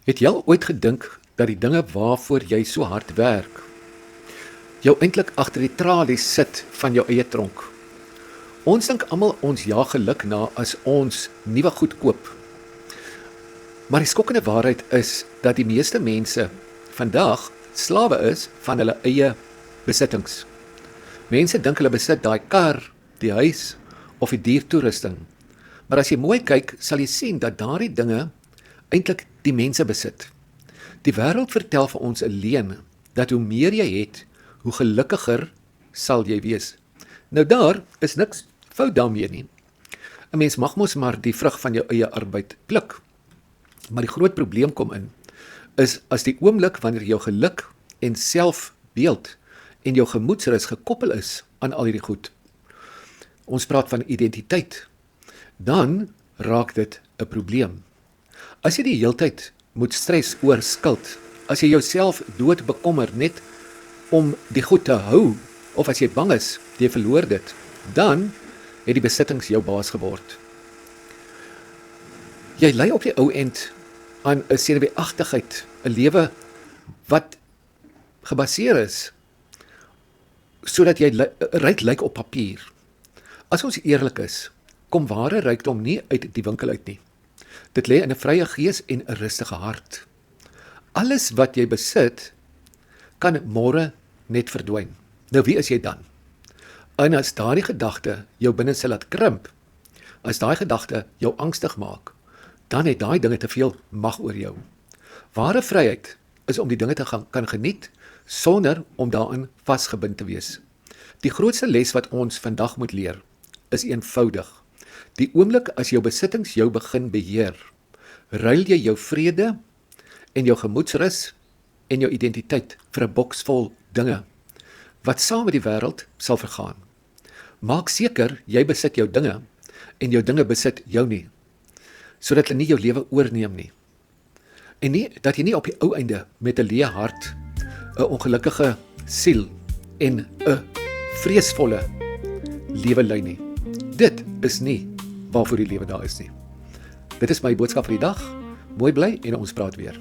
Het jy al ooit gedink dat die dinge waarvoor jy so hard werk, jou eintlik agter die tralies sit van jou eie tronk? Ons dink almal ons jaag geluk na as ons nuwe goed koop. Maar die skokkende waarheid is dat die meeste mense vandag slawe is van hulle eie besittings. Mense dink hulle besit daai kar, die huis of die duur toerusting. Maar as jy mooi kyk, sal jy sien dat daardie dinge eintlik die mense besit. Die wêreld vertel vir ons 'n leuen dat hoe meer jy het, hoe gelukkiger sal jy wees. Nou daar is niks fout daarmee nie. 'n Mens mag mos maar die vrug van jou eie arbeid pluk. Maar die groot probleem kom in, is as die oomblik wanneer jou geluk en selfbeeld en jou gemoedsrus gekoppel is aan al hierdie goed. Ons praat van identiteit. Dan raak dit 'n probleem. As jy die heeltyd moet stres oor skuld, as jy jouself dood bekommer net om die goed te hou, of as jy bang is, jy verloor dit, dan het die besittings jou baas geword. Jy ly op die ou end aan 'n senuweeagtigheid, 'n lewe wat gebaseer is, sodat jy ryk lyk op papier. As ons eerlik is, kom ware rykdom nie uit die winkel uit nie. Dit lê in 'n vrye gees en 'n rustige hart. Alles wat jy besit, kan môre net verdwyn. Nou wie is jy dan? En as daardie gedagte jou binneste laat krimp, as daai gedagte jou angstig maak, dan het daai dinge te veel mag oor jou. Ware vryheid is om die dinge te kan geniet, sonder om daarin vasgebind te wees. Die grootste les wat ons vandag moet leer, is eenvoudig. Die oomblik as jou besittings jou begin beheer, ruil jy jou vrede en jou gemoedsrus en jou identiteit vir 'n boks vol dinge, wat saam met die wêreld sal vergaan. Maak seker jy besit jou dinge en jou dinge besit jou nie, sodat hulle nie jou lewe oorneem nie. En nie dat jy nie op die ou einde met 'n leë hart, 'n ongelukkige siel en 'n vreesvolle lewe lei nie. Dit is nie waarvoor die lewe daar is nie. Dit is my boodskap vir die dag. Mooi bly en ons praat weer.